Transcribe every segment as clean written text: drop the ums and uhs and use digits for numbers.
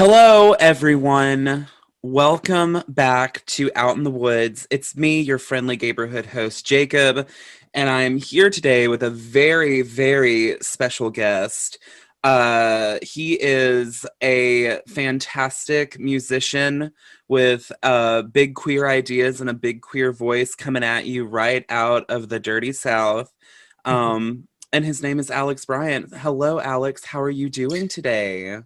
Hello, everyone. Welcome back to Out in the Woods. It's me, your friendly neighborhood host, Jacob, and I'm here today with a very, very special guest. He is a fantastic musician with big queer ideas and a big queer voice coming at you right out of the dirty South. And his name is Alex Bryant. Hello, Alex. How are you doing today?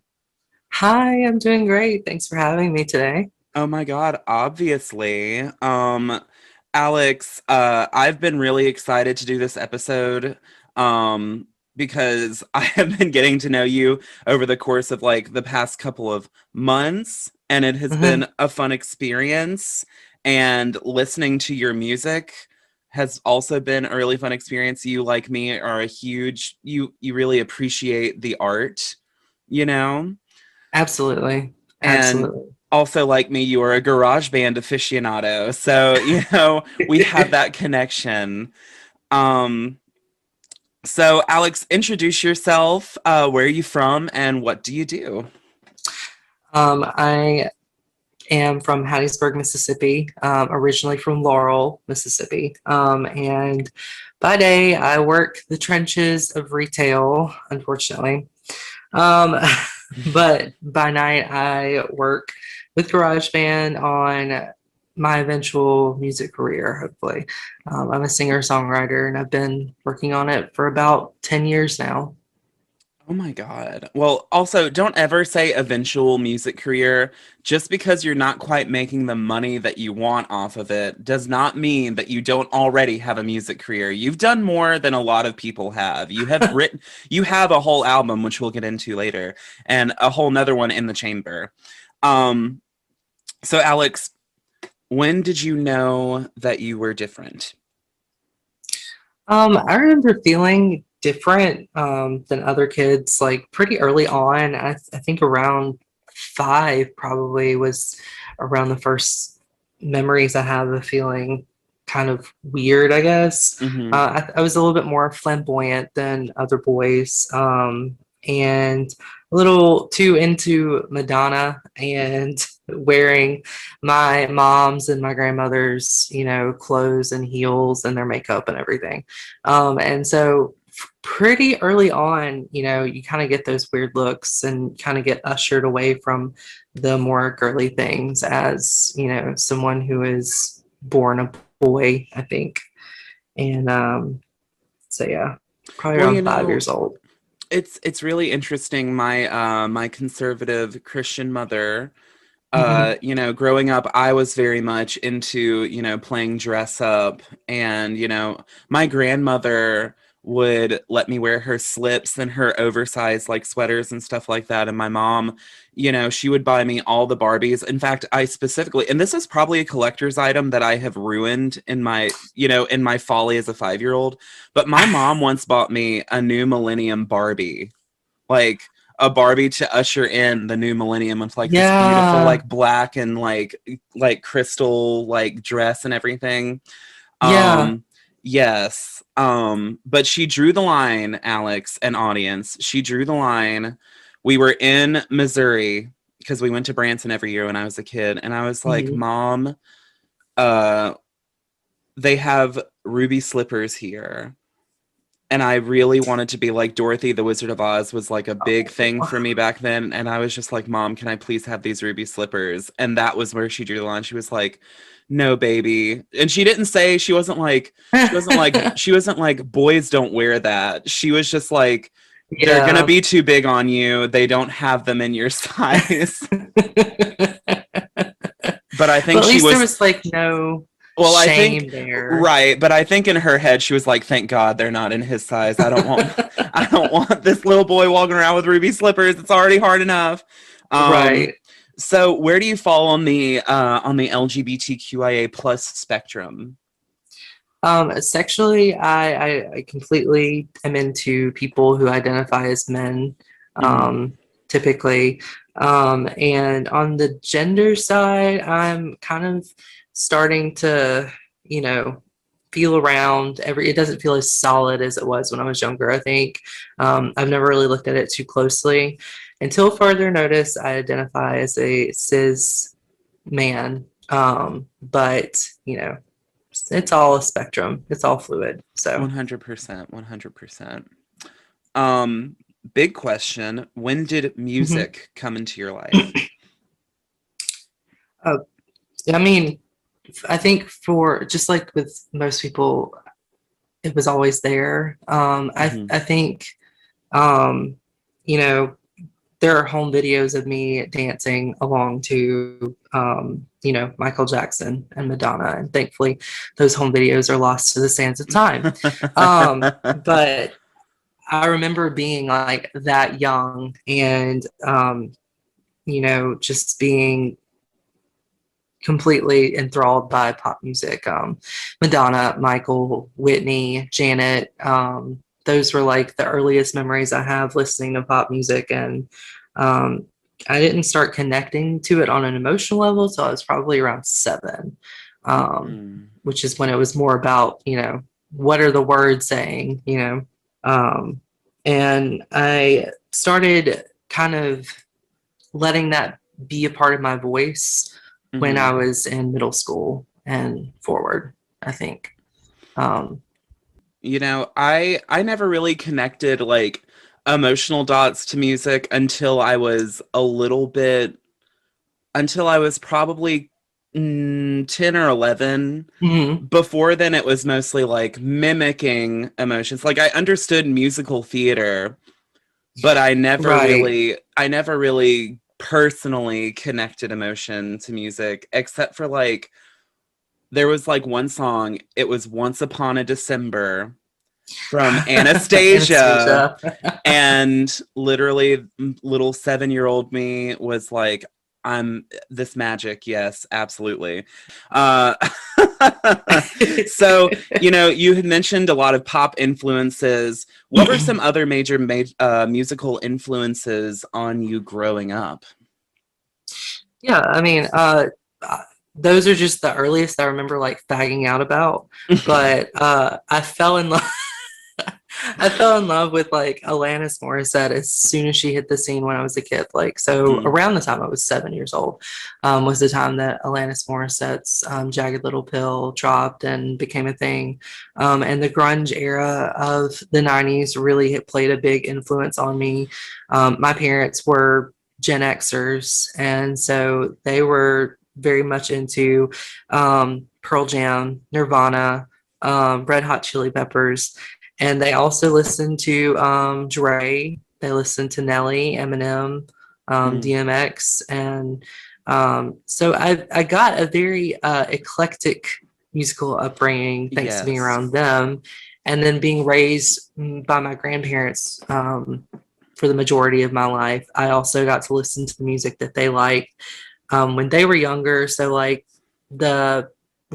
Hi, I'm doing great. Thanks for having me today. Oh my God, obviously. Alex, I've been really excited to do this episode because I have been getting to know you over the course of like the past couple of months, and it has hmm been a fun experience. And listening to your music has also been a really fun experience. You, like me, are a huge you really appreciate the art, you know? Absolutely. And Absolutely. also, like me, you are a garage band aficionado. So, we have that connection. Um, so Alex, introduce yourself. Where are you from and what do you do? I am from Hattiesburg, Mississippi, originally from Laurel, Mississippi. And by day, I work the trenches of retail, unfortunately. Um, but by night, I work with GarageBand on my eventual music career, hopefully. I'm a singer-songwriter, and I've been working on it for about 10 years now. Oh my God. Well, also, don't ever say eventual music career. Just because you're not quite making the money that you want off of it does not mean that you don't already have a music career. You've done more than a lot of people have. You have a whole album, which we'll get into later, and a whole nother one in the chamber. Um, so Alex, when did you know that you were different? I remember feeling different than other kids, like pretty early on. I think around five probably was around the first memories I have of feeling kind of weird, I guess. Mm-hmm. I was a little bit more flamboyant than other boys, and a little too into Madonna and wearing my mom's and my grandmother's, clothes and heels and their makeup and everything. And so pretty early on, you kind of get those weird looks and kind of get ushered away from the more girly things as, someone who is born a boy, I think. And so yeah, probably Well, around 5 years old. it's really interesting. My conservative Christian mother, hmm growing up, I was very much into, playing dress up. And, my grandmother would let me wear her slips and her oversized like sweaters and stuff like that. And my mom, she would buy me all the Barbies. In fact, I specifically, and this is probably a collector's item that I have ruined in my folly as a 5-year-old, but my mom once bought me a new Millennium Barbie, like a Barbie to usher in the new millennium with like this beautiful Yeah, like black and like crystal like dress and everything. yeah. Um yes. But she drew the line, Alex and audience. She drew the line. We were in Missouri because we went to Branson every year when I was a kid, and I was like, Mhm. "Mom, uh they have ruby slippers here." And I really wanted to be like Dorothy the Wizard of Oz was like a big thing for me back then. And I was just like, Mom, can I please have these ruby slippers? And that was where she drew the line. She was like, no, baby. And she didn't say, she wasn't like, boys don't wear that. She was just like, they're going to Yeah. be too big on you. They don't have them in your size. But I think Well, at she least there was was like no Well, I think shame there. right, but I think in her head she was like, "Thank God they're not in his size. I don't want, I don't want this little boy walking around with ruby slippers. It's already hard enough." Um, Right. so where do you fall on the LGBTQIA plus spectrum? Sexually, I completely am into people who identify as men, Mm-hmm. typically. And on the gender side, I'm kind of starting to, you know, feel around it doesn't feel as solid as it was when I was younger, I think. I've never really looked at it too closely. until further notice, I identify as a cis man. But you know, it's all a spectrum. It's all fluid. So 100%, 100%. Um, Big question. When did mhm. music come into your life? uh, I mean, I think for just like with most people, it was always there. Hmm. I think um, you know, there are home videos of me dancing along to Michael Jackson and Madonna, and thankfully those home videos are lost to the sands of time. But I remember being like that young and just being completely enthralled by pop music. Madonna, Michael, Whitney, Janet. Those were like the earliest memories I have listening to pop music. And um, I didn't start connecting to it on an emotional level. So I was probably around 7, Mm. which is when it was more about, what are the words saying, Um, and I started kind of letting that be a part of my voice when I Hmm. was in middle school and forward, I think. Um, I never really connected like emotional dots to music until I was a little bit until I was probably 10 or 11. mhm. Before then it was mostly like mimicking emotions. Like I understood musical theater, but Right. I never really personally connected emotion to music except for like there was like one song, it was Once Upon a December from Anastasia. Anastasia. And literally, little 7-year-old me was like, I'm this magic. Yes, absolutely. Uh, so, you had mentioned a lot of pop influences. What were some other major musical influences on you growing up? Yeah, I mean, those are just the earliest I remember like fagging out about. But I fell in love. I fell in love with like Alanis Morissette as soon as she hit the scene when I was a kid. Like, so Mm, around the time I was 7 years old, was the time that Alanis Morissette's Jagged Little Pill dropped and became a thing. And the grunge era of the 90s really had played a big influence on me. My parents were Gen Xers, and so they were very much into Pearl Jam, Nirvana, Red Hot Chili Peppers, and they also listen to Dre. They listen to Nelly, Eminem, mm, DMX, and so I got a very eclectic musical upbringing thanks to being yes. around them, and then being raised by my grandparents for the majority of my life. I also got to listen to the music that they liked when they were younger. So like the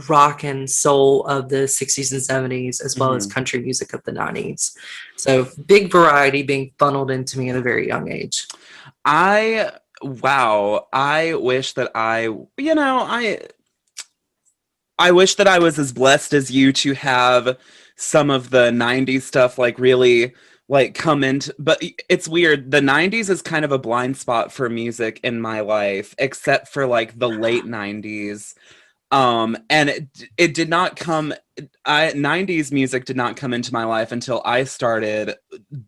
rock and soul of the 60s and 70s, as well as Hmm. country music of the 90s. So big variety being funneled into me at a very young age. I wow, I wish that I wish that I was as blessed as you to have some of the 90s stuff like really like come into, but it's weird. The 90s is kind of a blind spot for music in my life except for like the late 90s. And it did not come, I 90s music did not come into my life until I started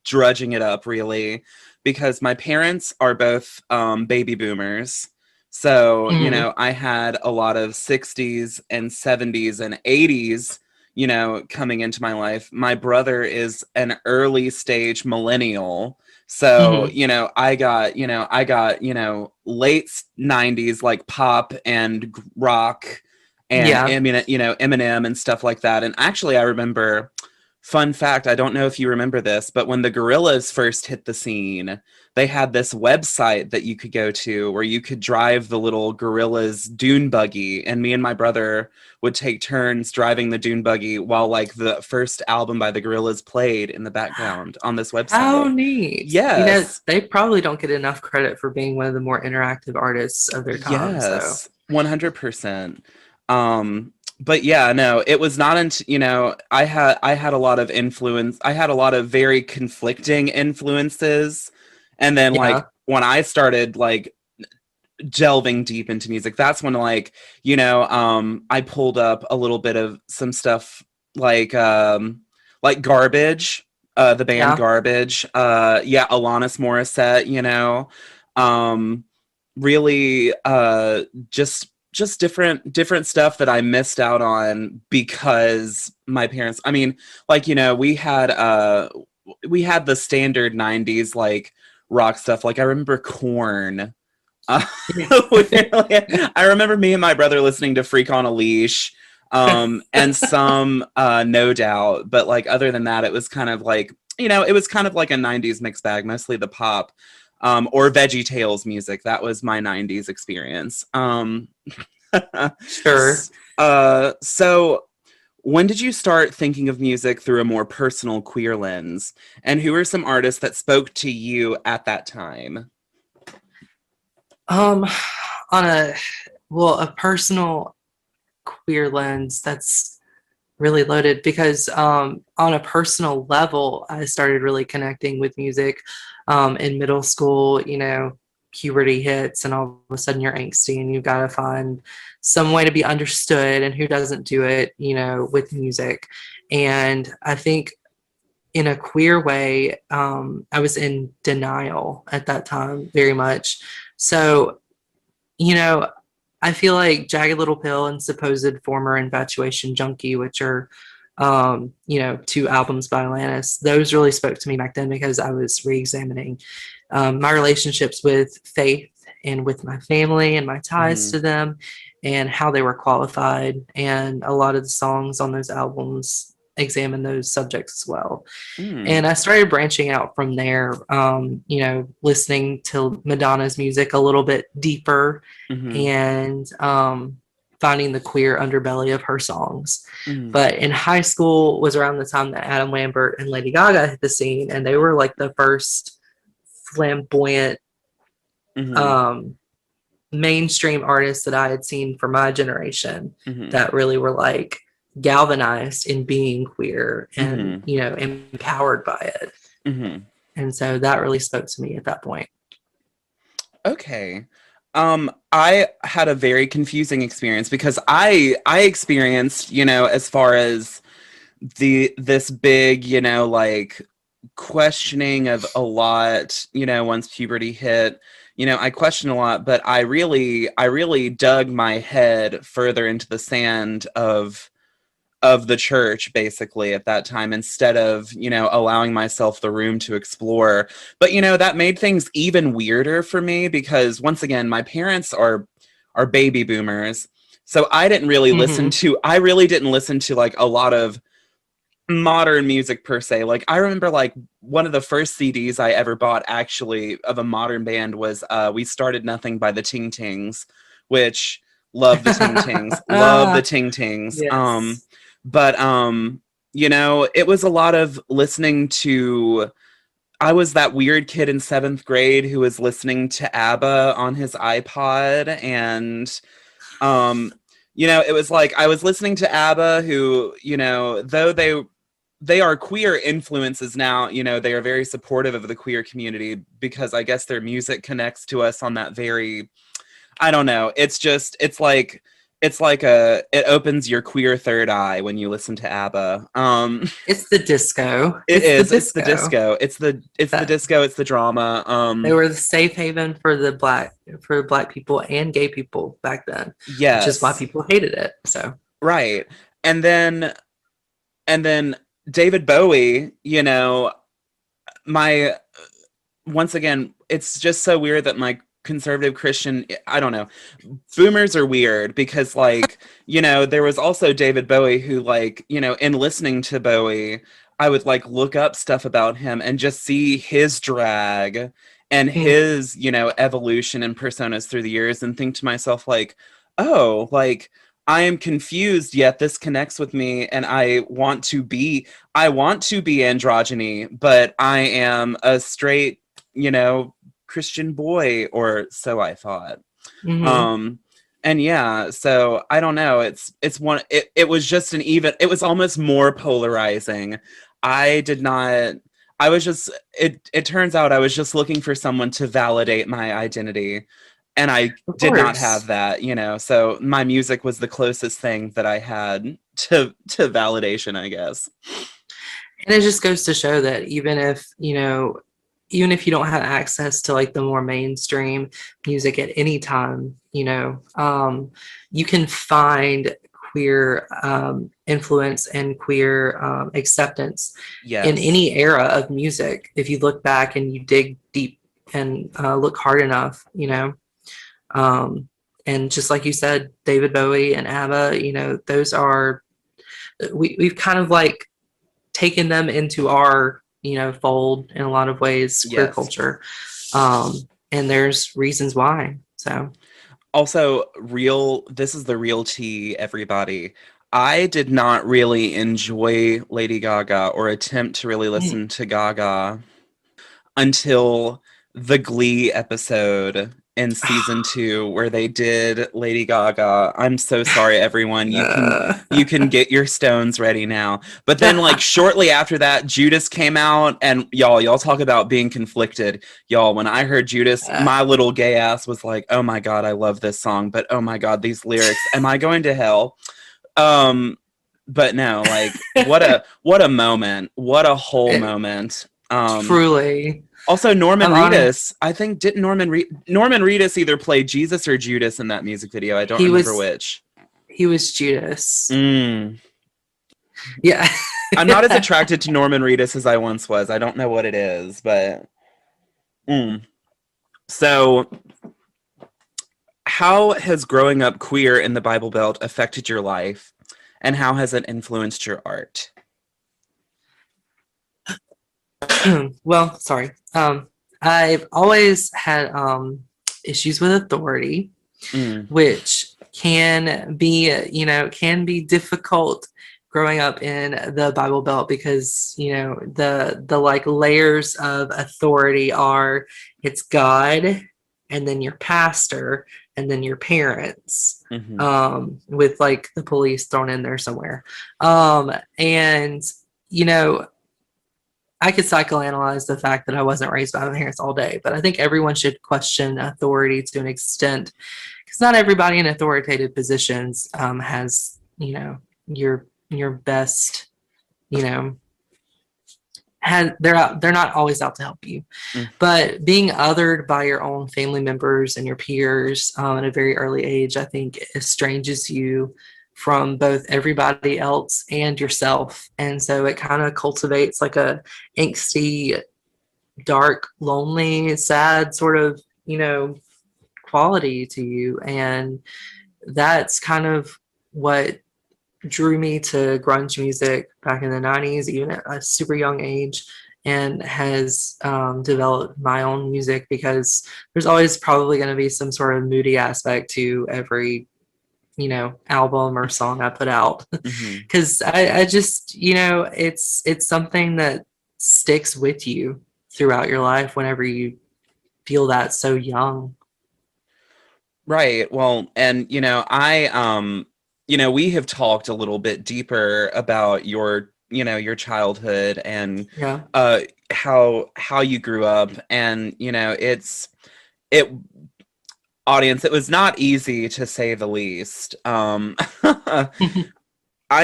drudging it up really, because my parents are both baby boomers. So, Mhm. I had a lot of 60s and 70s and 80s, coming into my life. My brother is an early stage millennial. So, Mhm. I got, late 90s like pop and rock and Yeah. Eminem and stuff like that. And actually I remember, fun fact, I don't know if you remember this, but when the Gorillas first hit the scene, they had this website that you could go to where you could drive the little Gorillas dune buggy, and me and my brother would take turns driving the dune buggy while like the first album by the Gorillas played in the background on this How website. neat. Yes. They probably don't get enough credit for being one of the more interactive artists of their time. So, Yes, 100%. But yeah, no, it was not until, I had a lot of influence. I had a lot of very conflicting influences. And then like yeah. when I started like delving deep into music, that's when like, I pulled up a little bit of some stuff like Garbage, the band Yeah. Garbage, yeah, Alanis Morissette, um really just different stuff that I missed out on because my parents, I mean, like, we had the standard 90s like rock stuff. Like I remember Korn. uh, Yeah. I remember me and my brother listening to Freak on a Leash, and some No Doubt, but like other than that, it was kind of like, it was kind of like a 90s mixed bag, mostly the pop, or Veggie Tales music. That was my 90s experience. Sure. So when did you start thinking of music through a more personal queer lens? And who are some artists that spoke to you at that time? Um, on a personal queer lens, that's really loaded because on a personal level, I started really connecting with music in middle school. Puberty hits, and all of a sudden you're angsty, and you've got to find some way to be understood. And who doesn't do it, with music? And I think in a queer way, I was in denial at that time, very much. So, you know, I feel like Jagged Little Pill and Supposed Former Infatuation Junkie, which are, two albums by Alanis, those really spoke to me back then because I was re-examining my relationships with faith and with my family and my ties Mm-hmm. to them and how they were qualified. And a lot of the songs on those albums examine those subjects as well. Mm. And I started branching out from there, listening to Madonna's music a little bit deeper Mm-hmm. and finding the queer underbelly of her songs. Mm-hmm. But in high school was around the time that Adam Lambert and Lady Gaga hit the scene, and they were like the first flamboyant Mm-hmm. um, mainstream artists that I had seen for my generation Mm-hmm. that really were like galvanized in being queer and Mm-hmm. empowered by it. Mm-hmm. And so that really spoke to me at that point. Okay. I had a very confusing experience because I experienced, as far as this big, like questioning of a lot, once puberty hit. I questioned a lot, but I really dug my head further into the sand of the church basically at that time, instead of allowing myself the room to explore. But that made things even weirder for me because, once again, my parents are baby boomers, so Mm-hmm. I really didn't listen to like a lot of modern music per se. Like I remember like one of the first CDs I ever bought actually of a modern band was We Started Nothing by the Ting Tings, which love the Ting Tings, love the Ting Tings. Yes. But it was a lot of listening to, I was that weird kid in 7th grade who was listening to ABBA on his iPod, and um it was like I was listening to ABBA, who, though they are queer influences now, they are very supportive of the queer community because I guess their music connects to us on that very, I don't know, it opens your queer third eye when you listen to ABBA. It's the disco. It It's the is, it's the disco. disco, it's the That disco, it's the drama. they were the safe haven for black people and gay people back then, which is why Yes, people hated it. So right. And then and then David Bowie, my once again, it's just so weird that my conservative Christian, I don't know, boomers are weird because, like, there was also David Bowie who, like, in listening to Bowie, I would like look up stuff about him and just see his drag and mm, his, evolution and personas through the years and think to myself, like, oh, like, I am confused, yet this connects with me, and I want to be androgyny, but I am a straight, you know, Christian boy, or so I thought. mhm. Um, and yeah, so I don't know. It was just it was almost more polarizing. I did not I was just it turns out I was just looking for someone to validate my identity, and I Of did not have course. that, you know. So my music was the closest thing that I had to validation, I guess. And it just goes to show that even if, even if you don't have access to like the more mainstream music at any time, you can find queer influence and queer acceptance in Yes. any era of music. If you look back and you dig deep and look hard enough, um, and just like you said, David Bowie and ABBA, those are, we've kind of like taken them into our fold in a lot of ways, queer Yes. culture, um and there's reasons why. So Also, real, this is the real tea, everybody. I did not really enjoy Lady Gaga or attempt to really mm, listen to Gaga until the Glee episode in season 2 where they did Lady Gaga. I'm so sorry, everyone. You can get your stones ready now. But then like shortly after that, Judas came out, and y'all talk about being conflicted. Y'all, when I heard Judas, my little gay ass was like, oh my god, I love this song, but oh my god, these lyrics. Am I going to hell? Um but no, like what a moment. What a whole it, moment. truly, Also, Norman I'm honest. Reedus. I think didn't Norman Reedus either play Jesus or Judas in that music video. I don't he remember was which. he was Judas. Mm. Yeah. I'm not as attracted to Norman Reedus as I once was. I don't know what it is, but mm. So, how has growing up queer in the Bible Belt affected your life, and how has it influenced your art? Well, sorry. I've always had issues with authority, Mm. which can be difficult growing up in the Bible Belt because, the like layers of authority are, it's God and then your pastor and then your parents, Mm-hmm. with like the police thrown in there somewhere. And you know, I could psychoanalyze the fact that I wasn't raised by my parents all day, but I think everyone should question authority to an extent, because not everybody in authoritative positions has, your best, you know, they're not always out to help you. Mm. But being othered by your own family members and your peers at a very early age, I think estranges you from both everybody else and yourself. And so it kind of cultivates like a angsty, dark, lonely, sad sort of, quality to you. And that's kind of what drew me to grunge music back in the 90s, even at a super young age, and has developed my own music because there's always probably going to be some sort of moody aspect to every, album or song I put out. Mm-hmm. Because I just, it's something that sticks with you throughout your life whenever you feel that so young. Right. Well, and we have talked a little bit deeper about your childhood and Yeah. uh how you grew up, and it audience, it was not easy to say the least. I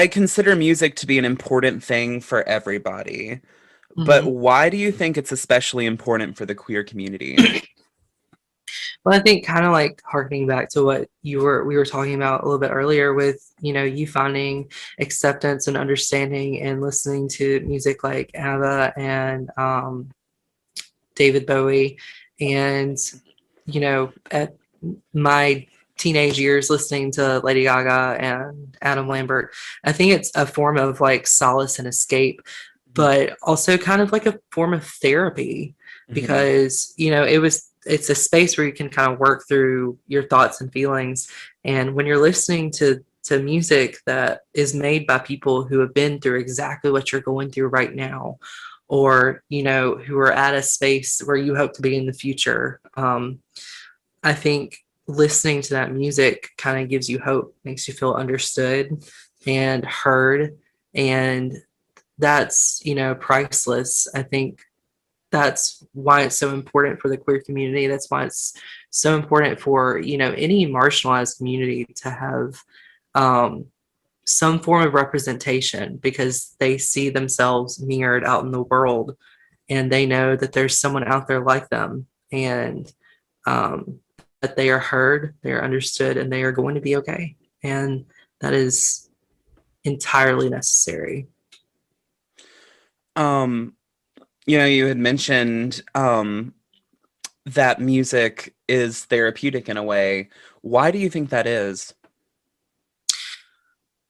consider music to be an important thing for everybody, but Hmm. why do you think it's especially important for the queer community? Well, I think kind of like harkening back to what we were talking about a little bit earlier with, you finding acceptance and understanding and listening to music like ABBA and David Bowie, and at my teenage years listening to Lady Gaga and Adam Lambert. I think it's a form of like solace and escape, but also kind of like a form of therapy Mhm. because, it's a space where you can kind of work through your thoughts and feelings. And when you're listening to music that is made by people who have been through exactly what you're going through right now, or who are at a space where you hope to be in the future, I think listening to that music kind of gives you hope, makes you feel understood and heard. And that's, priceless. I think that's why it's so important for the queer community. That's why it's so important for, any marginalized community to have um, some form of representation, because they see themselves mirrored out in the world, and they know that there's someone out there like them, and um, that they are heard, they are understood, and they are going to be okay. And that is entirely necessary. Um, you had mentioned that music is therapeutic in a way. Why do you think that is?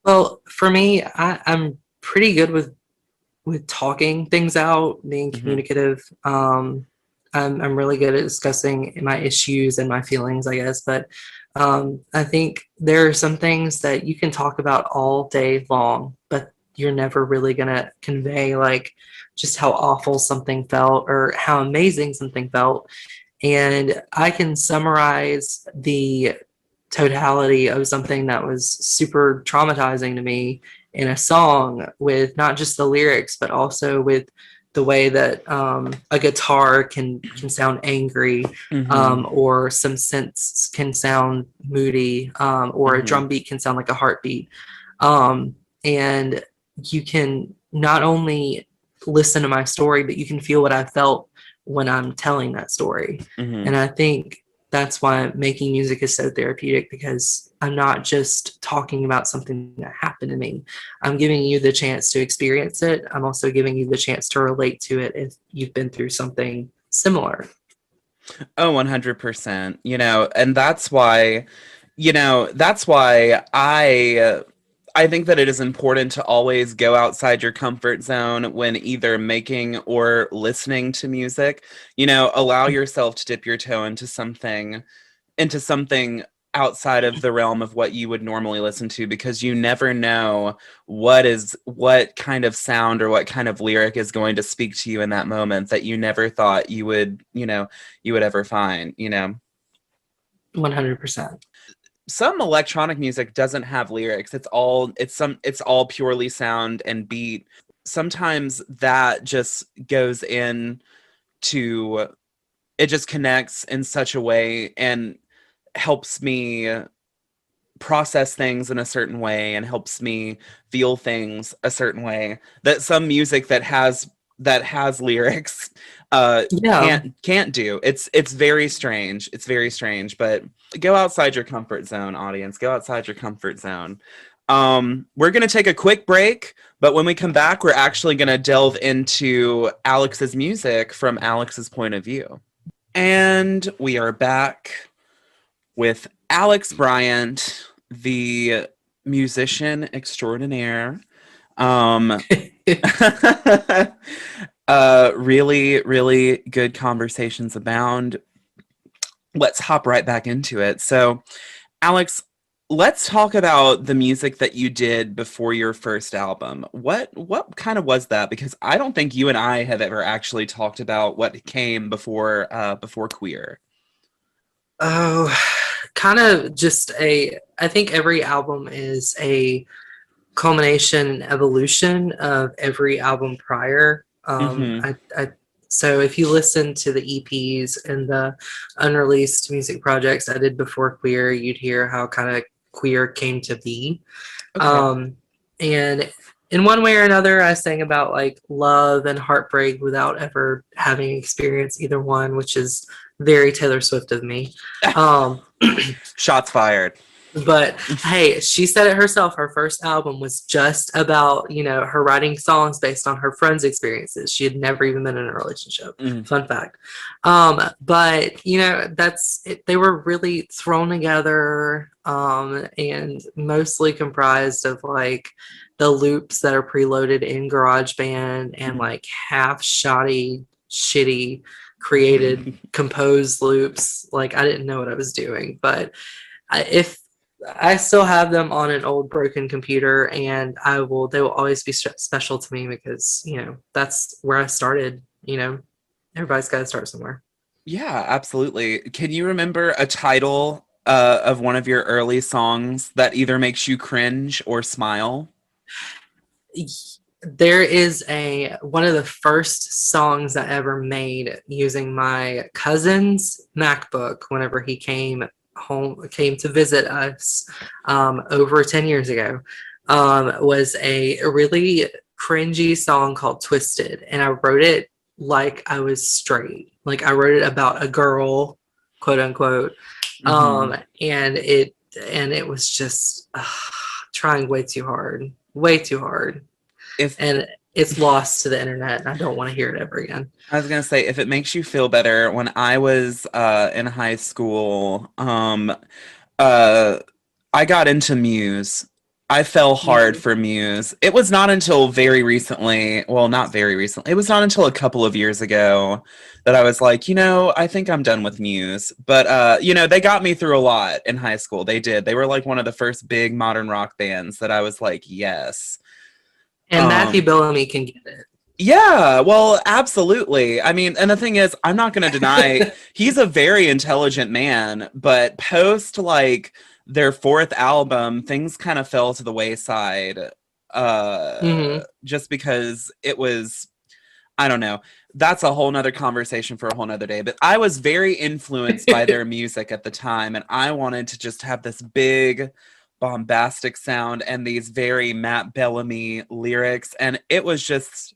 Well, for me, I'm pretty good with talking things out, being Hmm. communicative. I'm really good at discussing my issues and my feelings, I guess. But I think there are some things that you can talk about all day long, but you're never really gonna convey like just how awful something felt or how amazing something felt. And I can summarize the totality of something that was super traumatizing to me in a song with not just the lyrics, but also with the way that a guitar can sound angry, Hmm. or some synths can sound moody, or a Hmm. drum beat can sound like a heartbeat. And you can not only listen to my story, but you can feel what I felt when I'm telling that story. Hmm. And I think that's why making music is so therapeutic, because I'm not just talking about something that happened to me. I'm giving you the chance to experience it. I'm also giving you the chance to relate to it if you've been through something similar. Oh, 100%. And that's why I think that it is important to always go outside your comfort zone when either making or listening to music. Allow yourself to dip your toe into something outside of the realm of what you would normally listen to, because you never know what kind of sound or what kind of lyric is going to speak to you in that moment that you never thought you would ever find. 100%. Some electronic music doesn't have lyrics. It's all purely sound and beat. Sometimes that just goes in to it just connects in such a way and helps me process things in a certain way and helps me feel things a certain way that some music that has lyrics Yeah, can't do. It's very strange. It's very strange, but go outside your comfort zone, audience. Go outside your comfort zone. We're going to take a quick break, but when we come back, we're actually going to delve into Alex's music from Alex's point of view. And we are back with Alex Bryant, the musician extraordinaire. Um, really, really good conversations abound. Let's hop right back into it. So, Alex, let's talk about the music that you did before your first album. What kind of was that? Because I don't think you and I have ever actually talked about what came before Queer. oh, kind of just I think every album is a culmination and evolution of every album prior. Mm-hmm. So if you listen to the EPs and the unreleased music projects I did before Queer, you'd hear how kind of Queer came to be. Okay. Um, and in one way or another, I sang about like love and heartbreak without ever having experienced either one, which is very Taylor Swift of me. Um, Shots fired. but hey, she said it herself. Her first album was just about, her writing songs based on her friends' experiences. She had never even been in a relationship. Mm. Fun fact. But that's it. They were really thrown together, and mostly comprised of like the loops that are preloaded in GarageBand and Mhm. like half shoddy, shitty created composed loops. Like I didn't know what I was doing, but if I still have them on an old broken computer, and they will always be special to me because, that's where I started. Everybody's got to start somewhere. Yeah, absolutely. Can you remember a title of one of your early songs that either makes you cringe or smile? There is a one of the first songs I ever made using my cousin's MacBook whenever he came to visit us over 10 years ago. Was a really cringy song called Twisted, and I wrote it like I was straight. Like I wrote it about a girl, quote unquote. Hmm. And it was just trying way too hard, If and it's lost to the internet, and I don't want to hear it ever again. I was gonna say, if it makes you feel better, when I was in high school, uh, I got into Muse. I fell hard Mhm. for Muse. It was not until very recently, well, not very recently, it was not until a couple of years ago that I was like, I think I'm done with Muse. But, they got me through a lot in high school. They did. They were like one of the first big modern rock bands that I was like, yes. And Matthew Um, Bellamy can get yeah, well, absolutely. I mean, and the thing is, I'm not going to deny it. he's a very intelligent man, but post like their fourth album, things kind of fell to the wayside Hmm. just because it was, I don't know. That's a whole nother conversation for a whole nother day. But I was very influenced by their music at the time, and I wanted to just have this big bombastic sound and these very Matt Bellamy lyrics, and it was just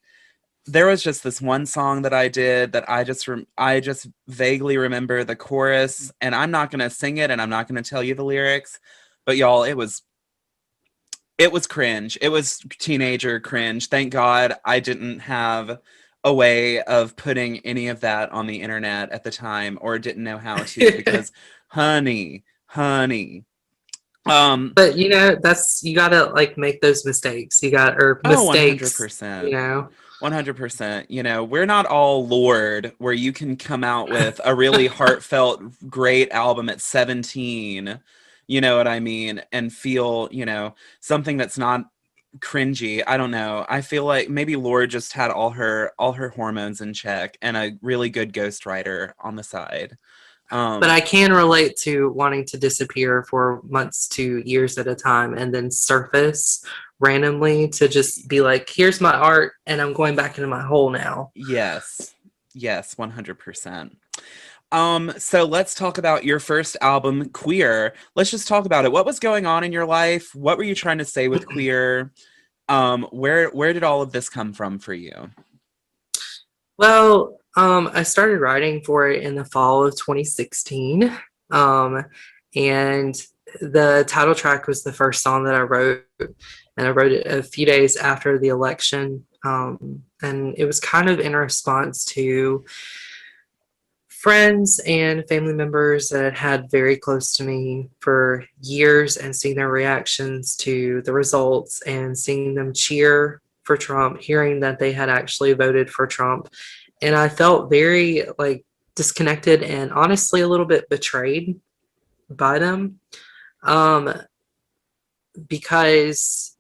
there was just this one song that I did that I just vaguely remember the chorus, and I'm not going to sing it and I'm not going to tell you the lyrics, but y'all, it was cringe. It was teenager cringe. Thank God I didn't have a way of putting any of that on the internet at the time, or didn't know how to, because honey. Um But that's you gotta like make those mistakes. You got or oh, mistakes, 100%. 100%. We're not all Lord, where you can come out with a really heartfelt, great album at 17, you know what I mean, and feel, something that's not cringy. I don't know. I feel like maybe Lord just had all her hormones in check and a really good ghostwriter on the side. But Um, I can relate to wanting to disappear for months to years at a time and then surface randomly to just be like, here's my art and I'm going back into my hole now. yes. Yes, 100%. So let's talk about your first album, Queer. Let's just talk about it. What was going on in your life? What were you trying to say with Queer? Where did all of this come from for you? Well, I started writing for it in the fall of 2016. Um, and the title track was the first song that I wrote, and I wrote it a few days after the election. And it was kind of in response to friends and family members that had very close to me for years and seeing their reactions to the results and seeing them cheer for Trump, hearing that they had actually voted for Trump. And I felt very like disconnected and honestly a little bit betrayed by them. Um, because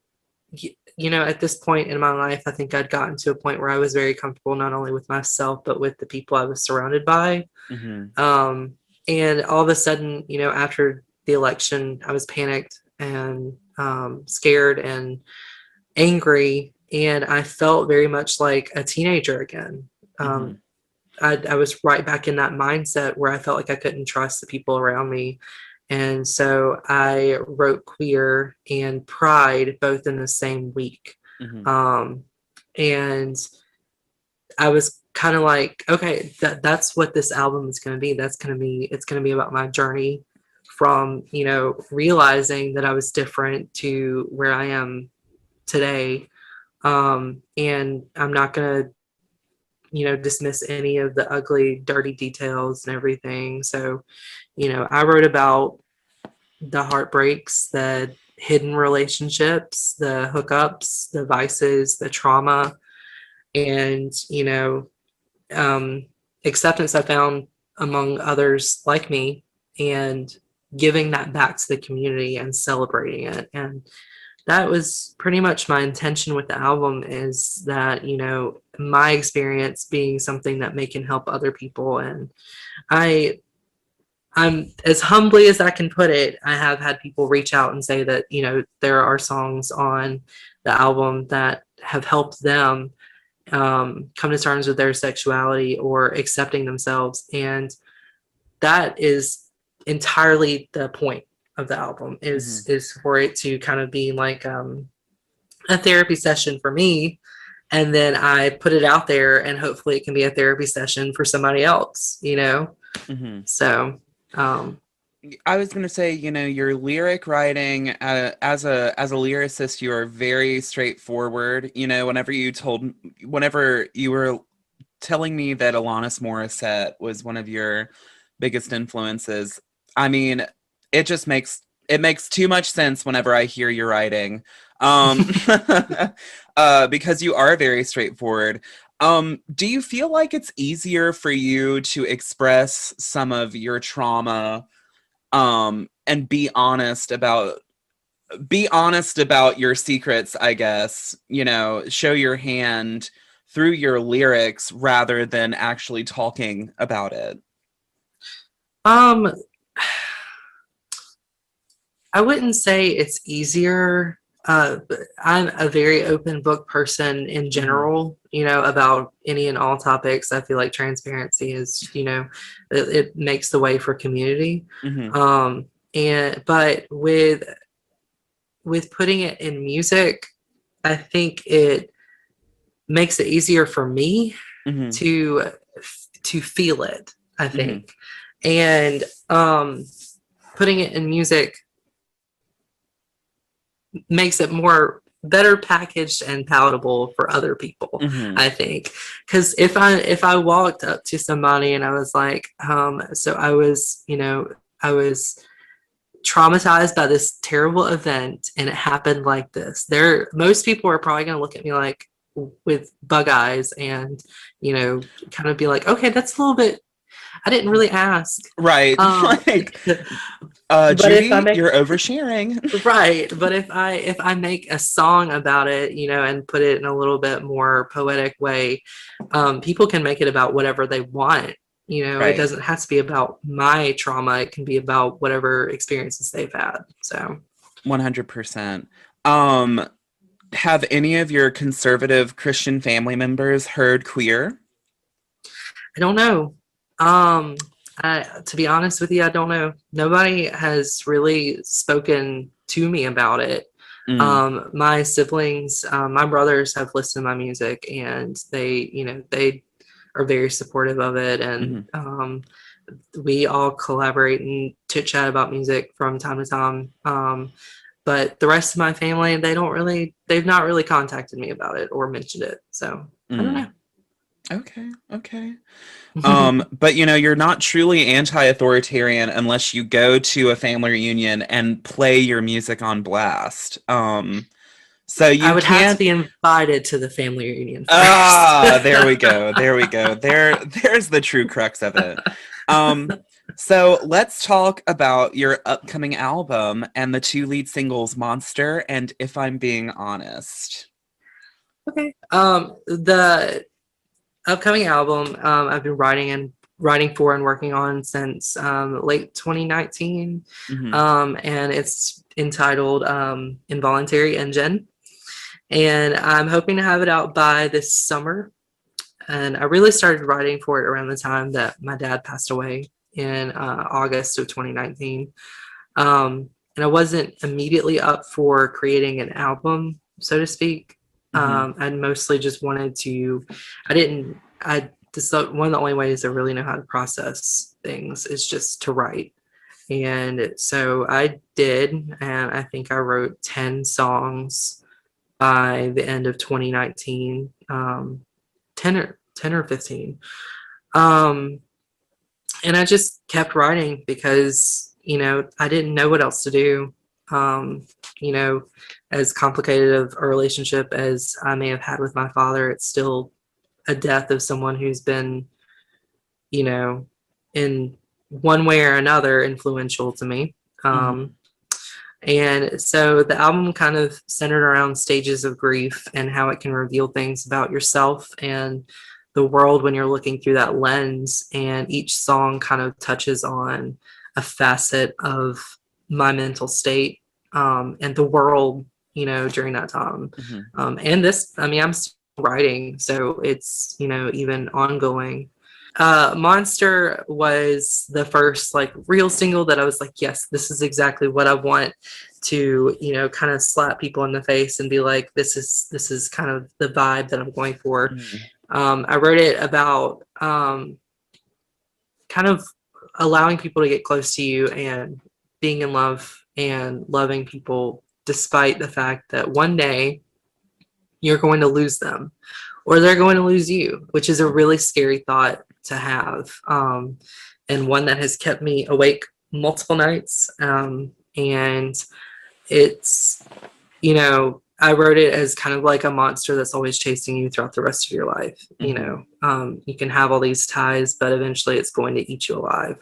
at this point in my life, I think I'd gotten to a point where I was very comfortable not only with myself but with the people I was surrounded by. Hmm. Um, and all of a sudden, after the election, I was panicked and scared and angry, and I felt very much like a teenager again. Hmm. Um, I was right back in that mindset where I felt like I couldn't trust the people around me. And so I wrote Queer and Pride both in the same week. Hmm. Um, and I was kind of like, okay, that's what this album is going to be. It's going to be about my journey from, realizing that I was different to where I am today. And I'm not going to, dismiss any of the ugly, dirty details and everything. So, I wrote about the heartbreaks, the hidden relationships, the hookups, the vices, the trauma, and, um, acceptance I found among others like me, and giving that back to the community and celebrating it. And that was pretty much my intention with the album, is that, my experience being something that may can help other people. And I I'm as humbly as I can put it, I have had people reach out and say that, there are songs on the album that have helped them come to terms with their sexuality or accepting themselves. And that is entirely the point of the album, Hmm. is for it to kind of be like a therapy session for me, and then I put it out there and hopefully it can be a therapy session for somebody else, you know. Hmm. So um I was going to say, your lyric writing, as a lyricist, you are very straightforward. Whenever you were telling me that Alanis Morissette was one of your biggest influences, I mean, it makes too much sense whenever I hear your writing, um, because you are very straightforward. Do you feel like it's easier for you to express some of your trauma, and be honest about your secrets, I guess, show your hand through your lyrics rather than actually talking about it? um I wouldn't say it's easier. But I'm a very open book person in Hmm. general, you know, about any and all topics. I feel like transparency is, you know, it makes the way for community. Hmm. And but with putting it in music, I think it makes it easier for me Hmm. to to feel it, I Hmm. think. And putting it in music makes it more better packaged and palatable for other people, Hmm. I think. Because if I walked up to somebody and I was like, so I was, you know, I was traumatized by this terrible event and it happened like this, there most people are probably going to look at me like with bug eyes and, you know, kind of be like, okay, that's a little bit, I didn't really ask. Right. um Like, but if I Judy, make you're oversharing. Right, but if I make a song about it, you know, and put it in a little bit more poetic way, people can make it about whatever they want. You know, it Right. doesn't have to be about my trauma. It can be about whatever experiences they've had. So 100%. Um, have any of your conservative Christian family members heard Queer? I don't know. To be honest with you, I don't know. Nobody has really spoken to me about it. Mm. My siblings, my brothers have listened to my music and they, you know, they are very supportive of it. And Hmm. we all collaborate and chit chat about music from time to time. But the rest of my family, they've not really contacted me about it or mentioned it. So I don't Mm. know. Okay, okay. But you're not truly anti-authoritarian unless you go to a family reunion and play your music on blast. So I you would have to can't. be invited to the family reunion first. Ah, there we go. There we go. There's the true crux of it. Um, so let's talk about your upcoming album and the two lead singles, Monster and If I'm Being Honest. Okay. The upcoming album, I've been writing for and working on since late 2019, Hmm. and it's entitled "Involuntary Engine," and I'm hoping to have it out by this summer. And I really started writing for it around the time that my dad passed away in August of 2019. And I wasn't immediately up for creating an album, so to speak. Hmm. I mostly just wanted to, I didn't, I, this is one of the only ways I really know how to process things is just to write. And so I did, and I think I wrote 10 songs by the end of 2019, 10 or 15. Um, and I just kept writing because, you know, I didn't know what else to do. Um, you know, as complicated of a relationship as I may have had with my father, it's still a death of someone who's been, you know, in one way or another influential to me. Hmm. And so the album kind of centered around stages of grief and how it can reveal things about yourself and the world when you're looking through that lens. And each song kind of touches on a facet of my mental state, and the world. during that time. Hmm. And this, I mean, I'm still writing, so it's, even ongoing. Monster was the first like real single that I was like, yes, this is exactly what I want to, kind of slap people in the face and be like, this is kind of the vibe that I'm going for. Hmm. I wrote it about kind of allowing people to get close to you and being in love and loving people despite the fact that one day you're going to lose them or they're going to lose you, which is a really scary thought to have. And one that has kept me awake multiple nights. And it's, I wrote it as kind of like a monster that's always chasing you throughout the rest of your life. Hmm. You can have all these ties, but eventually it's going to eat you alive.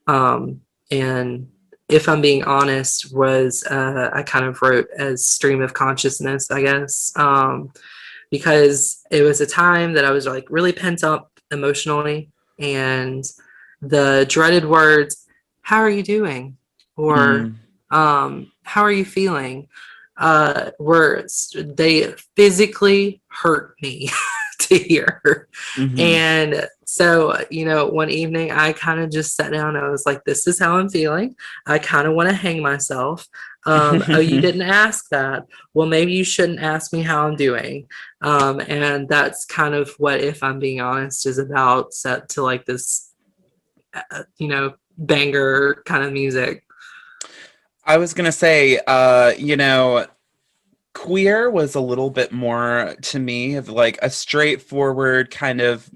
And if I'm being honest, was I kind of wrote as stream of consciousness, I guess, because it was a time that I was like really pent up emotionally, and the dreaded words, "How are you doing?" or Hmm. "How are you feeling?" Were they physically hurt me to hear. Hmm. And so, one evening I kind of just sat down and I was like, this is how I'm feeling. I kind of want to hang myself. Oh, you didn't ask that. Well, maybe you shouldn't ask me how I'm doing. And that's kind of what, if I'm being honest, is about, set to like this, banger kind of music. I was gonna say, queer was a little bit more to me of like a straightforward kind of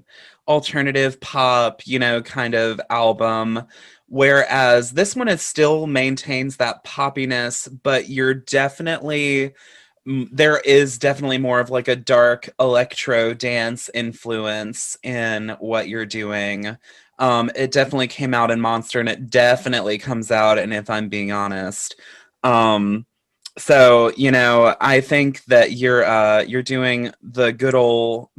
alternative pop, kind of album. Whereas this one, it still maintains that poppiness, but there is definitely more of like a dark electro dance influence in what you're doing. It definitely came out in Monster, and it definitely comes out in If I'm Being Honest. Um, so, I think that you're doing the good old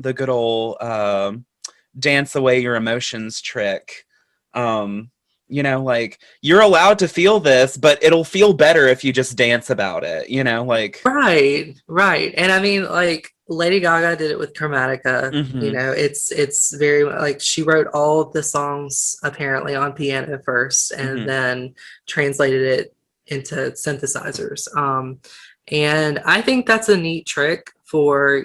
dance away your emotions trick. Um, like you're allowed to feel this, but it'll feel better if you just dance about it, like. Right, right. And I mean, like Lady Gaga did it with Chromatica. Hmm. It's very like she wrote all of the songs apparently on piano first and Hmm. then translated it into synthesizers. And I think that's a neat trick for,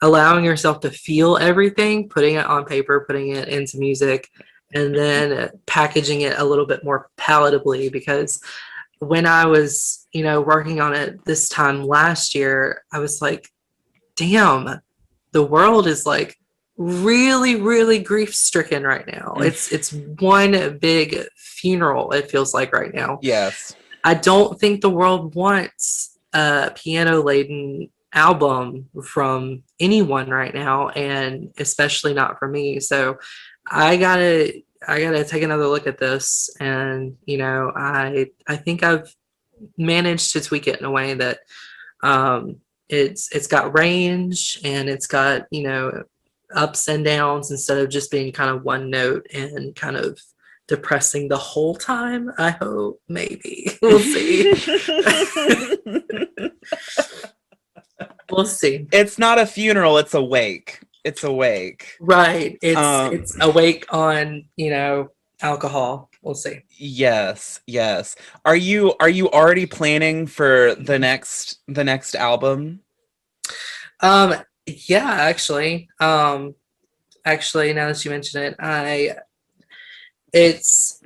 allowing yourself to feel everything, putting it on paper, putting it into music, and then packaging it a little bit more palatably. Because when I was, working on it this time last year, I was like, damn, the world is like really, really grief stricken right now. It's one big funeral, it feels like right now. Yes. I don't think the world wants a piano laden album from anyone right now, and especially not for me. So I gotta take another look at this, and I think I've managed to tweak it in a way that it's got range and it's got ups and downs instead of just being kind of one note and kind of depressing the whole time. I hope, maybe. We'll see. We'll see. It's not a funeral, it's a wake. It's a wake. Right. It's Um, it's awake on, alcohol. We'll see. yes, yes. Are you already planning for the next album? Um yeah, actually now that you mention it, it's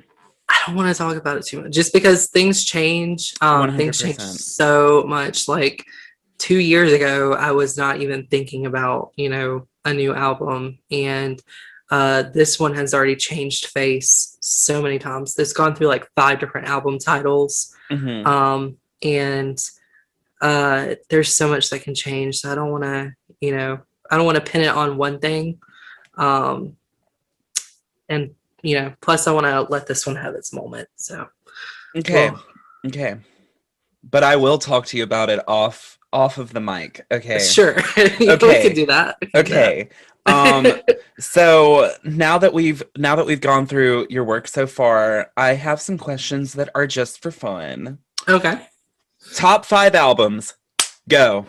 I don't want to talk about it too much just because things change. Things change 100%. so much. Like 2 years ago, I was not even thinking about, a new album. And this one has already changed face so many times. It's gone through like 5 different album titles. Hmm. And there's so much that can change. So I don't want to pin it on one thing. Um, and, plus I want to let this one have its moment. So, Okay. well, Okay. But I will talk to you about it off of the mic. Okay. sure. We can Okay. do that. We can do Okay. Um that. so now that we've gone through your work so far, I have some questions that are just for fun. Okay. Top 5 albums. Go.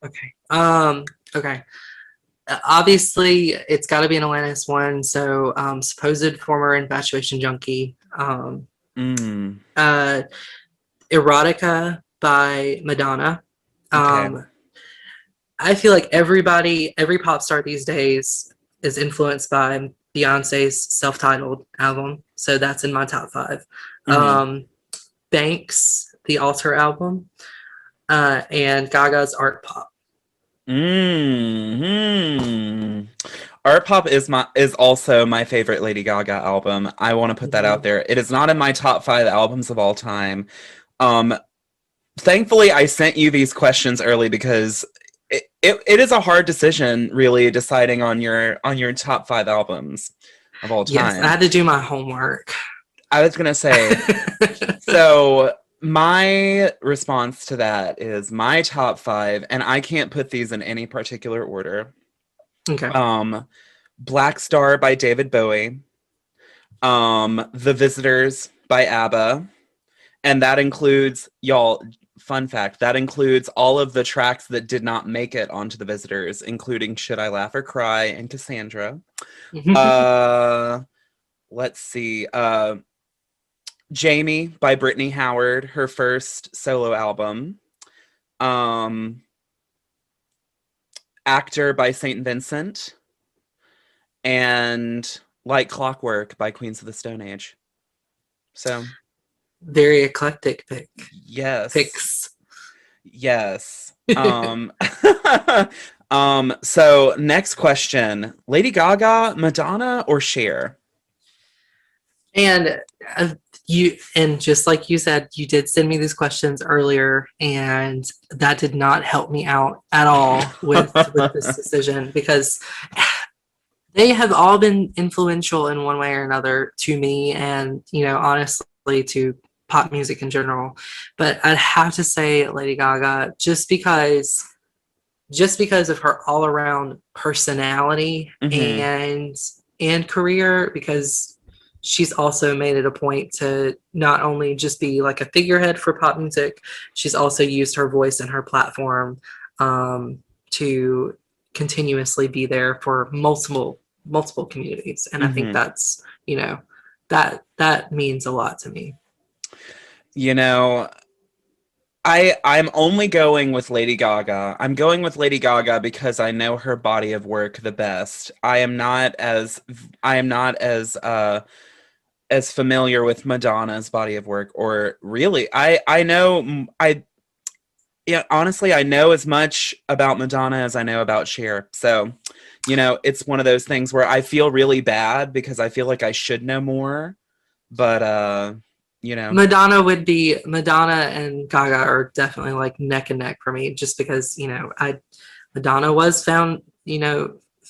Okay. Okay. Obviously, it's got to be an Alanis one. So, supposed former infatuation junkie. Mm, Uh, Erotica by Madonna. okay. Um, I feel like every pop star these days is influenced by Beyonce's self-titled album. So that's in my top five. Mm-hmm. Banks, the Alter album, and Gaga's Art Pop. Mm-hmm. Art Pop is also my favorite Lady Gaga album. I want to put that out Mhm. there. It is not in my top 5 albums of all time. Um, Thankfully, I sent you these questions early because it is a hard decision, really, deciding on your top 5 albums of all Yes, I time. had to do my homework. I was gonna say, so my response to that is my top 5, and I can't put these in any particular order. Okay. Um, Black Star by David Bowie, The Visitors by ABBA, and that includes, y'all, fun fact, that includes all of the tracks that did not make it onto The Visitors, including Should I Laugh or Cry and Cassandra. Uh, let's see. Jamie by Brittany Howard, her first solo album. Um, Actor by St. Vincent, and Like Clockwork by Queens of the Stone Age. So, Very eclectic yes. picks. Yes. So next question. Lady Gaga, Madonna, or Cher? And you and just like you said, you did send me these questions earlier, and that did not help me out at all with this decision because they have all been influential in one way or another to me, and honestly, to pop music in general. But I'd have to say Lady Gaga just because of her all around personality Hmm. and career, because she's also made it a point to not only just be like a figurehead for pop music, she's also used her voice and her platform to continuously be there for multiple communities. And I think Hmm. that's, that means a lot to me. You know, I'm only going with Lady Gaga. I'm going with Lady Gaga because I know her body of work the best. I am not as familiar with Madonna's body of work, or really I know I yeah, honestly, I know as much about Madonna as I know about Cher. So, it's one of those things where I feel really bad because I feel like I should know more, but you know, Madonna and Gaga are definitely like neck and neck for me, just because I Madonna was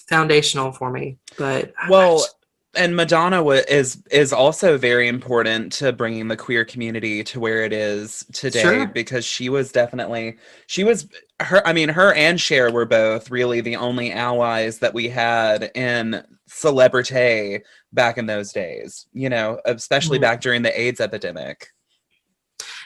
foundational for me, but well, and Madonna is also very important to bringing the queer community to where it is today, sure. because she was her. I mean, her and Cher were both really the only allies that we had in celebrity back in those days. Especially Mhm. back during the AIDS epidemic.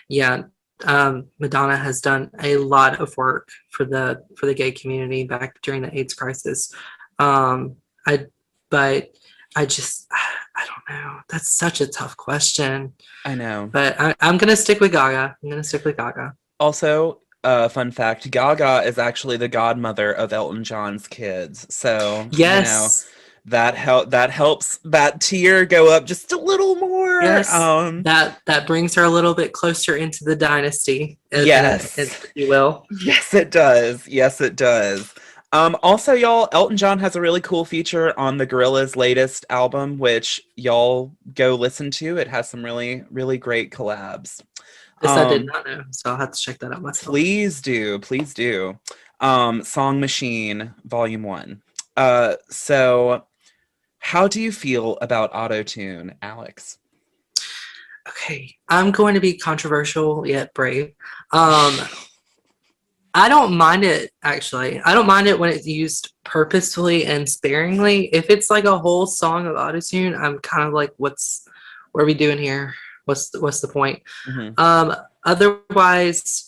Yeah, Madonna has done a lot of work for the gay community back during the AIDS crisis. Um, I but I just I don't know. That's such a tough question. I know. But I'm gonna stick with Gaga. I'm gonna stick with Gaga. Also, fun fact: Gaga is actually the godmother of Elton John's kids. So Yes, that helps that tier go up just a little more. yes. That brings her a little bit closer into the dynasty, Yes, if you will. yes, it does. Yes, it does. Also, y'all, Elton John has a really cool feature on the Gorillaz' latest album, which y'all go listen to. It has some really, really great collabs. This I did Um, not know, so I'll have to check that out myself. Please do, please do. Song Machine, Volume 1. So how do you feel about autotune, Alex? Okay, I'm going to be controversial yet brave. Um, I don't mind it actually. I don't mind it when it's used purposefully and sparingly. If it's like a whole song of autotune, I'm kind of like, what are we doing here? What's the point? Hmm. Um, Otherwise,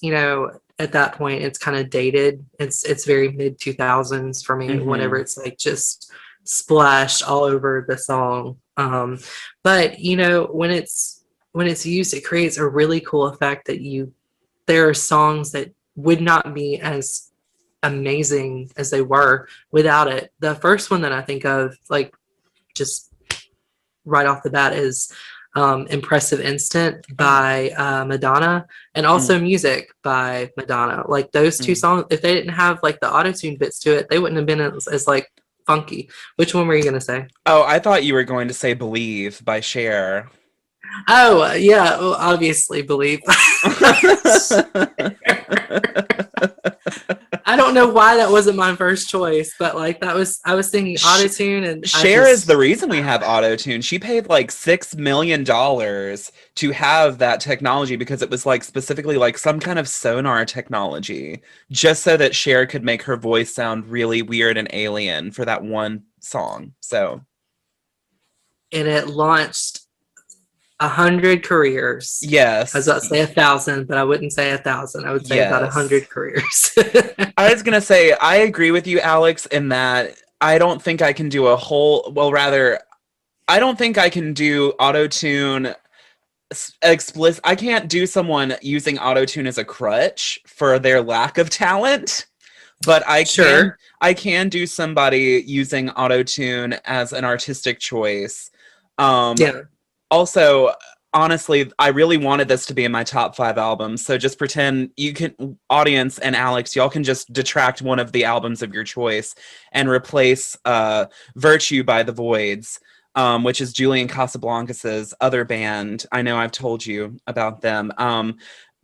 at that point, it's kind of dated. It's very mid 2000s for me. Whenever Mm-hmm. it's like just splashed all over the song. But when it's used, it creates a really cool effect that there are songs that would not be as amazing as they were without it. The first one that I think of, like just right off the bat, is Impressive Instant Oh. by Madonna, and also Mm, Music by Madonna. Like those two mm. songs, if they didn't have like the auto-tune bits to it, they wouldn't have been as like funky. Which one were you going to say? Oh, I thought you were going to say Believe by Cher. Oh, yeah, well, obviously Believe. I don't know why that wasn't my first choice, but like I was thinking Sh- auto-tune, and I Cher is the just reason we have auto tune. She paid like $6 million to have that technology because it was like specifically like some kind of sonar technology, just so that Cher could make her voice sound really weird and alien for that one song. So, and it launched 100 careers. I was yes, about to say 1,000, but I wouldn't say 1,000. I would say about a yes. 100 careers. I was gonna say I agree with you, Alex, in that I don't think I can do a whole. Well, rather, I don't think I can do auto tune explicit. I can't do someone using auto tune as a crutch for their lack of talent, but Sure. I can do somebody using auto tune as an artistic choice. Um, Yeah. Also, honestly, I really wanted this to be in my top 5 albums. So just pretend you can, audience and Alex, y'all can just detract one of the albums of your choice and replace Virtue by The Voids, which is Julian Casablancas's other band. I know I've told you about them.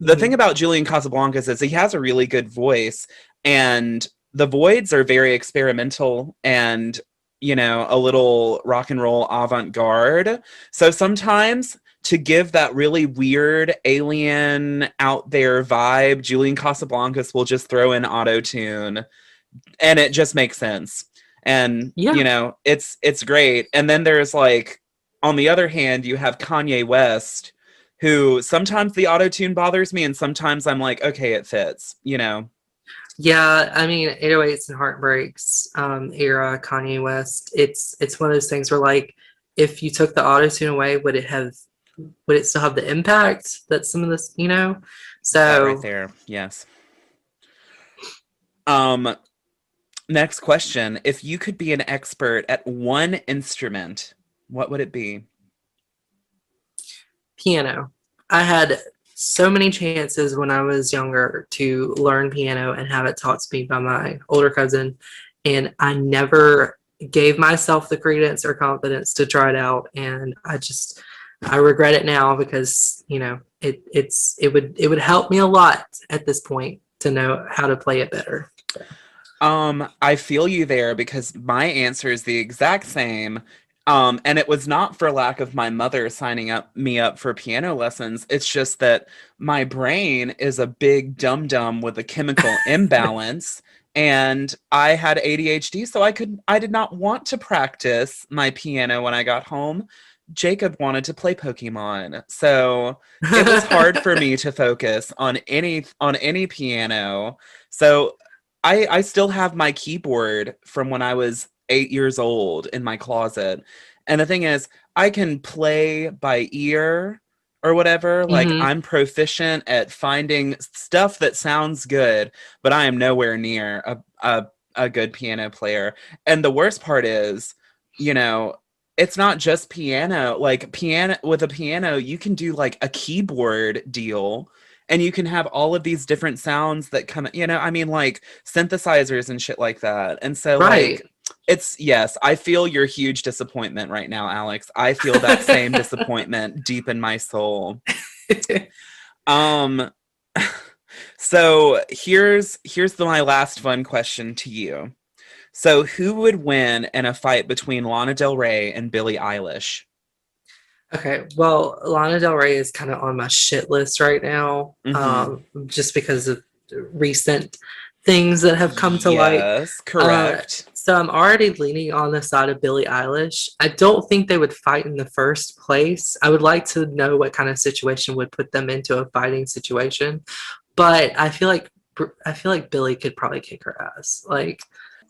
The thing Mhm. about Julian Casablancas is he has a really good voice, and the Voids are very experimental and a little rock and roll avant-garde. So sometimes to give that really weird alien out there vibe, Julian Casablancas will just throw in auto tune and it just makes sense. And Yeah. it's great. And then there's like on the other hand, you have Kanye West who sometimes the auto tune bothers me and sometimes I'm like, okay, it fits. Yeah. I mean, 808s and Heartbreaks era Kanye West. It's one of those things where like if you took the auto tune away, would it still have the impact that some of this? That right So there. Yes. Um Next question. If you could be an expert at one instrument, what would it be? piano. I had so many chances when I was younger to learn piano and have it taught to me by my older cousin, and I never gave myself the credence or confidence to try it out. And I regret it now because it would help me a lot at this point to know how to play it better. I feel you there because my answer is the exact same. And it was not for lack of my mother signing up me up for piano lessons. It's just that my brain is a big dum dum with a chemical imbalance. And I had ADHD, so I did not want to practice my piano when I got home. Jacob wanted to play Pokemon. So it was hard for me to focus on any piano. So I still have my keyboard from when I was 8 years old in my closet. And the thing is, I can play by ear or whatever. Like Hmm. I'm proficient at finding stuff that sounds good, but I am nowhere near a good piano player. And the worst part is, you know, it's not just piano. Like piano with a piano, you can do like a keyboard deal and you can have all of these different sounds that I mean like synthesizers and shit like that. And so like Right. it's yes, I feel your huge disappointment right now, Alex. I feel that same disappointment deep in my soul. Um so my last fun question to you. So who would win in a fight between Lana Del Rey and Billie Eilish? Okay, well, Lana Del Rey is kind of on my shit list right now, Mm-hmm. just because of recent things that have come to light. Yes, Uh, correct. so I'm already leaning on the side of Billie Eilish. I don't think they would fight in the first place. I would like to know what kind of situation would put them into a fighting situation, but I feel like Billie could probably kick her ass. Like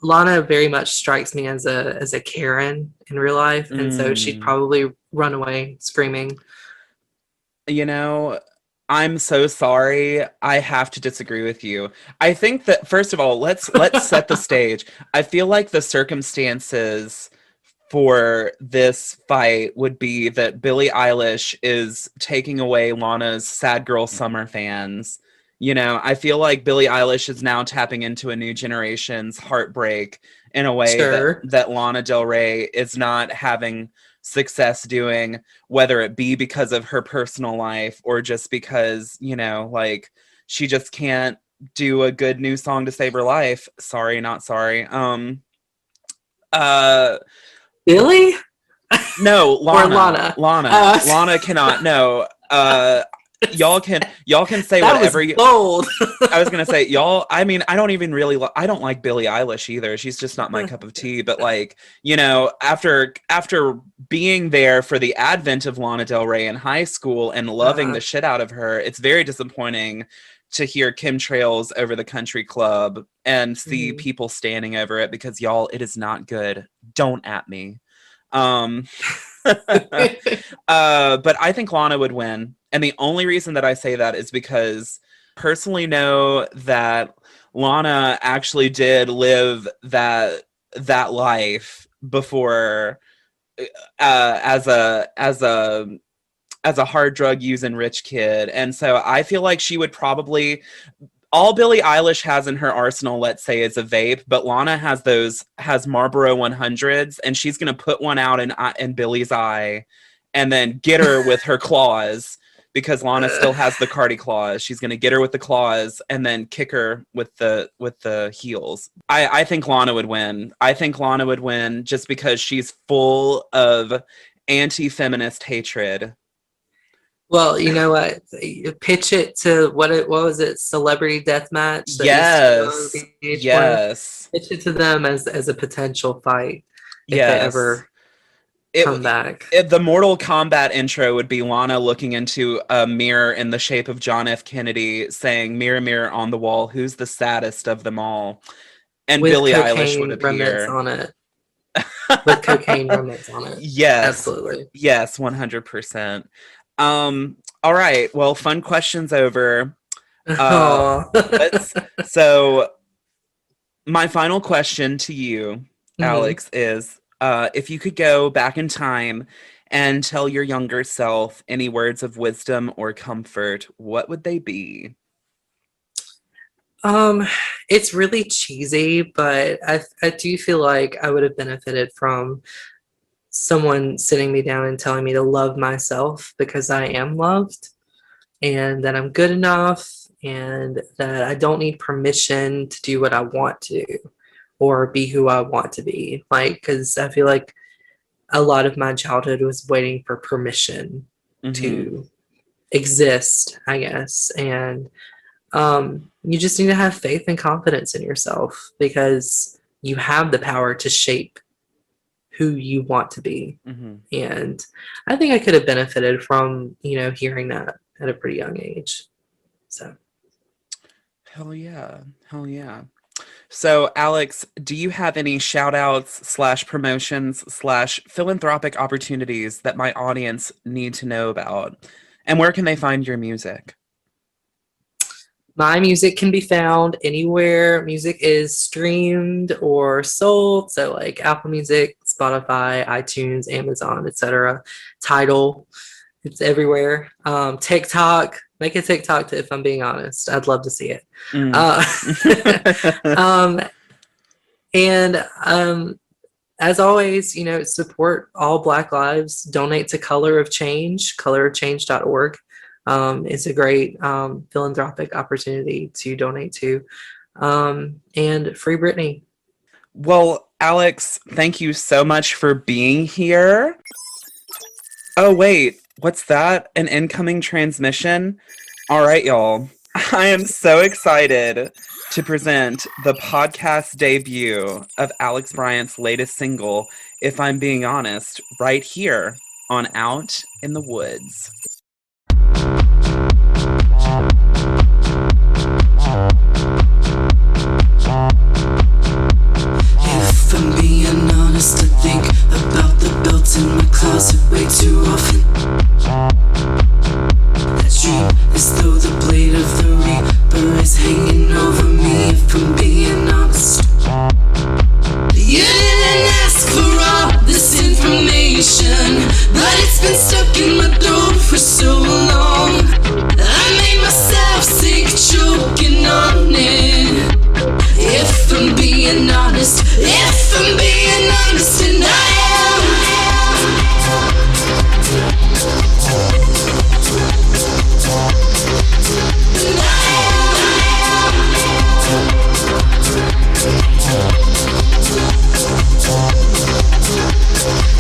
Lana very much strikes me as a Karen in real life, and so she'd Mm. probably run away screaming. You know, I'm so sorry. I have to disagree with you. I think that first of all, let's set the stage. I feel like the circumstances for this fight would be that Billie Eilish is taking away Lana's Sad Girl Summer fans. You know, I feel like Billie Eilish is now tapping into a new generation's heartbreak in a way that Sure. Lana Del Rey is not having success doing, whether it be because of her personal life or just because, you know, like she just can't do a good new song to save her life. Sorry, not sorry. Uh Billie no, or Lana. Lana? Lana. Uh, Lana cannot. No. Y'all can say that was whatever you bold. I was gonna say, y'all. I mean, I don't even really. I don't like Billie Eilish either. She's just not my cup of tea. But like, you know, after being there for the advent of Lana Del Rey in high school and loving uh, the shit out of her, it's very disappointing to hear Chemtrails over the country club and see mhm. people standing over it because y'all, it is not good. Don't at me. Um, but I think Lana would win. And the only reason that I say that is because I personally know that Lana actually did live that life before as a hard drug using rich kid. And so I feel like she would probably all Billie Eilish has in her arsenal, let's say, is a vape, but Lana has Marlboro 100s, and she's gonna put one out in Billie's eye, and then get her with her claws because Lana Uh, still has the Cardi claws. She's gonna get her with the claws and then kick her with the heels. I think Lana would win. I think Lana would win just because she's full of anti-feminist hatred. well, you know what? You pitch it to what was it? Celebrity Death Match that used to go on Yes, VH1. yes, Pitch it to them as a potential fight if they yes. ever it, come back. the Mortal Kombat intro would be Lana looking into a mirror in the shape of John F. Kennedy saying, "Mirror, mirror on the wall, who's the saddest of them all?" And With Billie Eilish would cocaine remnants appear. on it. With cocaine remnants on it. Yes, Absolutely. yes, 100%. All right. Well, fun questions over. Uh, Oh. let's. So, my final question to you, Mhm. Alex, is if you could go back in time and tell your younger self any words of wisdom or comfort, what would they be? Um, it's really cheesy, but I do feel like I would have benefited from someone sitting me down and telling me to love myself because I am loved and that I'm good enough and that I don't need permission to do what I want to or be who I want to be. Like, because I feel like a lot of my childhood was waiting for permission Mm-hmm. to exist, I guess. And you just need to have faith and confidence in yourself because you have the power to shape who you want to be. Mm-hmm. And I think I could have benefited from, hearing that at a pretty young age. So, Hell yeah. Hell yeah. So, Alex, do you have any shout outs slash promotions slash philanthropic opportunities that my audience need to know about? And where can they find your music? my music can be found anywhere music is streamed or sold. So, like Apple Music, Spotify, iTunes, Amazon, etc. Tidal, it's everywhere. TikTok, make a TikTok if I'm being honest. I'd love to see it. Mm. Uh, um, and as always, support all Black lives, donate to Color of Change, colorofchange.org. It's a great philanthropic opportunity to donate to. And Free Britney. Well, Alex, thank you so much for being here. Oh, wait, what's that? An incoming transmission? All right, y'all. I am so excited to present the podcast debut of Alex Bryant's latest single, If I'm Being Honest, right here on Out in the Woods. If I'm being honest, I think about the belt in my closet way too often. That dream is though the blade of the reaper is hanging over me. If I'm being honest, you didn't ask for all this information, but it's been stuck in my throat for so long. I made myself sick choking on it. If I'm being honest, if I'm being honest, and I am. And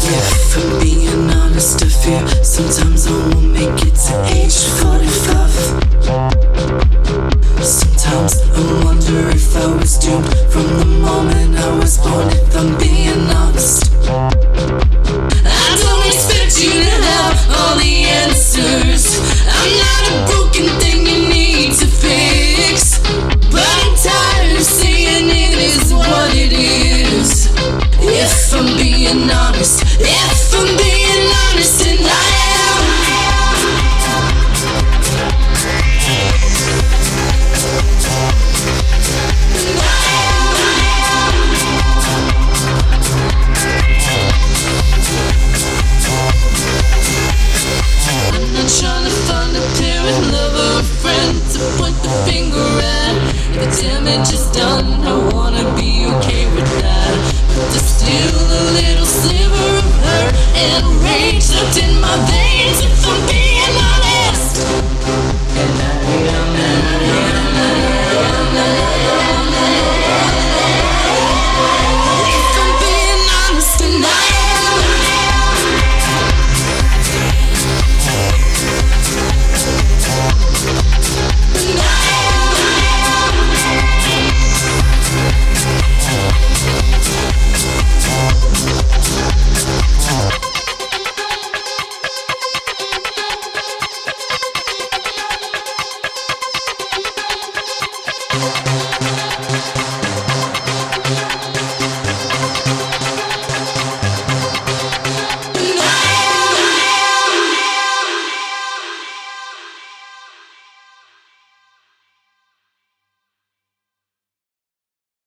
if I'm being honest, I fear sometimes I won't make it to age 4.